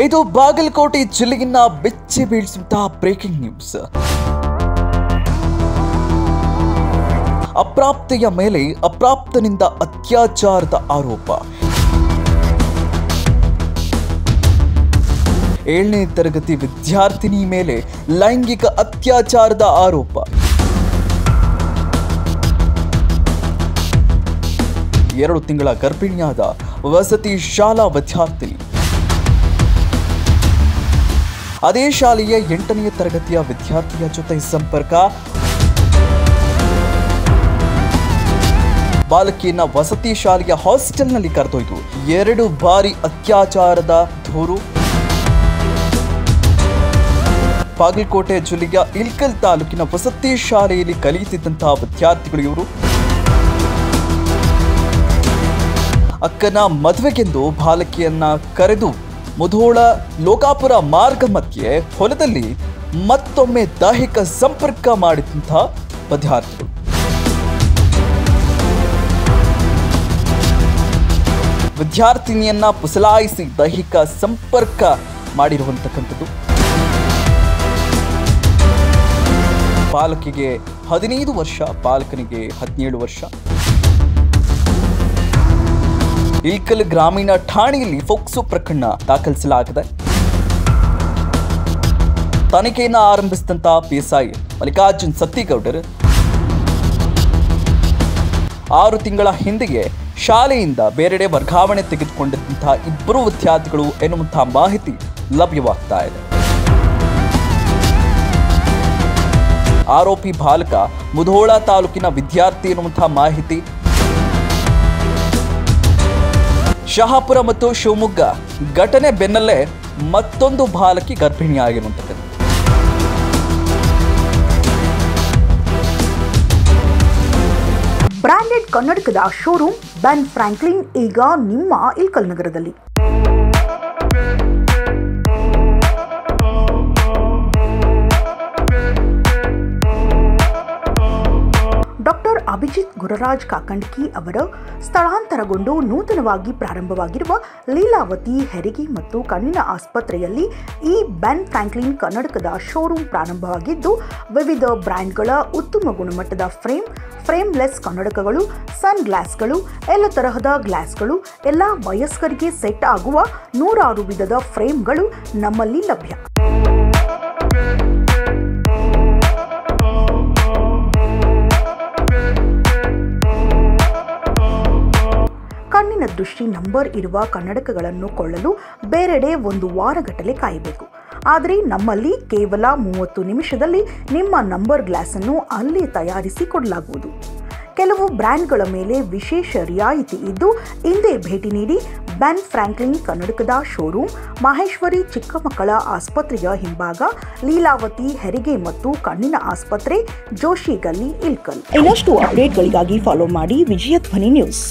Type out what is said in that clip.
ಇದು ಬಾಗಲಕೋಟೆ ಜಿಲ್ಲೆಯನ್ನ ಬೆಚ್ಚಿ ಬೀಳಿಸುವಂತಹ breaking news. ಅಪ್ರಾಪ್ತೆಯ ಮೇಲೆ ಅಪ್ರಾಪ್ತನಿಂದ ಅತ್ಯಾಚಾರದ ಆರೋಪ. 7ನೇ ತರಗತಿ ವಿದ್ಯಾರ್ಥಿನಿ ಮೇಲೆ ಲೈಂಗಿಕ ಅತ್ಯಾಚಾರದ ಆರೋಪ. 2 ತಿಂಗಳ ಗರ್ಭಿಣಿಯಾದ ವಸತಿ ಶಾಲಾ ವಿದ್ಯಾರ್ಥಿನಿ. ಅದೇ ಶಾಲೆಯ 8ನೇ ತರಗತಿಯ ವಿದ್ಯಾರ್ಥಿಯ ಜೊತೆ ಸಂಪರ್ಕ. ಬಾಲಕಿಯನ್ನ ವಸತಿ ಶಾಲೆಯ ಹಾಸ್ಟೆಲ್ನಲ್ಲಿ ಕರೆದೊಯ್ದು 2 ಬಾರಿ ಅತ್ಯಾಚಾರದ ದೂರು. ಬಾಗಲಕೋಟೆ ಜಿಲ್ಲೆಯ ಇಲ್ಕಲ್ ತಾಲೂಕಿನ ವಸತಿ ಶಾಲೆಯಲ್ಲಿ ಕಲಿಯುತ್ತಿದ್ದಂತಹ ವಿದ್ಯಾರ್ಥಿಗಳು ಇವರು. ಅಕ್ಕನ ಮದುವೆಗೆಂದು ಬಾಲಕಿಯನ್ನ ಕರೆದು ಮುಧೋಳ ಲೋಕಾಪುರ ಮಾರ್ಗ ಮಧ್ಯೆ ಹೊಲದಲ್ಲಿ ಮತ್ತೊಮ್ಮೆ ದೈಹಿಕ ಸಂಪರ್ಕ ಮಾಡಿದಂತಹ ವಿದ್ಯಾರ್ಥಿಗಳು. ವಿದ್ಯಾರ್ಥಿನಿಯನ್ನ ಪುಸಲಾಯಿಸಿ ದೈಹಿಕ ಸಂಪರ್ಕ ಮಾಡಿರುವಂತಕ್ಕಂಥದ್ದು. ಬಾಲಕಿಗೆ 15 ವರ್ಷ, ಬಾಲಕನಿಗೆ 17 ವರ್ಷ. ಇಲ್ಕಲ್ ಗ್ರಾಮೀಣ ಠಾಣೆಯಲ್ಲಿ ಫೋಕ್ಸೋ ಪ್ರಕರಣ ದಾಖಲಿಸಲಾಗಿದೆ. ತನಿಖೆಯನ್ನು ಆರಂಭಿಸಿದಂತಹ ಪಿಎಸ್ಐ ಮಲ್ಲಿಕಾರ್ಜುನ್ ಸತ್ತಿಗೌಡರ್ 6 ತಿಂಗಳ ಹಿಂದೆಯೇ ಶಾಲೆಯಿಂದ ಬೇರೆಡೆ ವರ್ಗಾವಣೆ ತೆಗೆದುಕೊಂಡಿದ್ದಂತಹ 2 ವಿದ್ಯಾರ್ಥಿಗಳು ಎನ್ನುವಂತಹ ಮಾಹಿತಿ ಲಭ್ಯವಾಗ್ತಾ ಇದೆ. ಆರೋಪಿ ಬಾಲಕ ಮುಧೋಳ ತಾಲೂಕಿನ ವಿದ್ಯಾರ್ಥಿ ಎನ್ನುವಂತಹ ಮಾಹಿತಿ. ಶಹಾಪುರ ಮತ್ತು ಶಿವಮೊಗ್ಗ ಘಟನೆ ಬೆನ್ನಲ್ಲೇ ಮತ್ತೊಂದು ಬಾಲಕಿ ಗರ್ಭಿಣಿಯಾಗಿರುವಂತಕ್ಕಂಥ. ಬ್ರಾಂಡೆಡ್ ಕನ್ನಡಕದ ಶೋರೂಮ್ ಬೆನ್ ಫ್ರಾಂಕ್ಲಿನ್ ಈಗ ನಿಮ್ಮ ಇಲ್ಕಲ್ ನಗರದಲ್ಲಿ. ಡಾಕ್ಟರ್ ಅಭಿಜಿತ್ ಗುರರಾಜ್ ಕಾಕಂಡ್ಕಿ ಅವರ ಸ್ಥಳಾಂತರಗೊಂಡು ನೂತನವಾಗಿ ಪ್ರಾರಂಭವಾಗಿರುವ ಲೀಲಾವತಿ ಹೆರಿಗೆ ಮತ್ತು ಕಣ್ಣಿನ ಆಸ್ಪತ್ರೆಯಲ್ಲಿ ಈ ಬೆನ್ ಫ್ರಾಂಕ್ಲಿನ್ ಕನ್ನಡಕದ ಶೋರೂಮ್ ಪ್ರಾರಂಭವಾಗಿದ್ದು, ವಿವಿಧ ಬ್ರ್ಯಾಂಡ್ಗಳ ಉತ್ತಮ ಗುಣಮಟ್ಟದ ಫ್ರೇಮ್ಲೆಸ್ ಕನ್ನಡಕಗಳು, ಸನ್ ಗ್ಲಾಸ್ಗಳು, ಎಲ್ಲ ತರಹದ ಗ್ಲಾಸ್ಗಳು, ಎಲ್ಲ ವಯಸ್ಕರಿಗೆ ಸೆಟ್ ಆಗುವ 106 ವಿಧದ ಫ್ರೇಮ್ಗಳು ನಮ್ಮಲ್ಲಿ ಲಭ್ಯ. ಕಣ್ಣಿನ ದೃಷ್ಟಿ ನಂಬರ್ ಇರುವ ಕನ್ನಡಕಗಳನ್ನು ಕೊಳ್ಳಲು ಬೇರೆಡೆ 1 ವಾರಗಟ್ಟಲೆ ಕಾಯಬೇಕು. ಆದರೆ ನಮ್ಮಲ್ಲಿ ಕೇವಲ 30 ನಿಮಿಷದಲ್ಲಿ ನಿಮ್ಮ ನಂಬರ್ ಗ್ಲಾಸ್ ಅನ್ನು ಅಲ್ಲೇ ತಯಾರಿಸಿ ಕೊಡಲಾಗುವುದು. ಕೆಲವು ಬ್ರ್ಯಾಂಡ್ಗಳ ಮೇಲೆ ವಿಶೇಷ ರಿಯಾಯಿತಿ ಇದ್ದು, ಹಿಂದೆ ಭೇಟಿ ನೀಡಿ. ಬೆನ್ ಫ್ರಾಂಕ್ಲಿನ್ ಕನ್ನಡಕದ ಶೋರೂಮ್ ಮಹೇಶ್ವರಿ ಚಿಕ್ಕಮಕ್ಕಳ ಆಸ್ಪತ್ರೆಯ ಹಿಂಭಾಗ, ಲೀಲಾವತಿ ಹೆರಿಗೆ ಮತ್ತು ಕಣ್ಣಿನ ಆಸ್ಪತ್ರೆ, ಜೋಶಿ ಗಲ್ಲಿ, ಇಲ್ಕಲ್. ಇನ್ನಷ್ಟು ಅಪ್ಡೇಟ್ಗಳಿಗಾಗಿ ಫಾಲೋ ಮಾಡಿ ವಿಜಯಧ್ವನಿ ನ್ಯೂಸ್.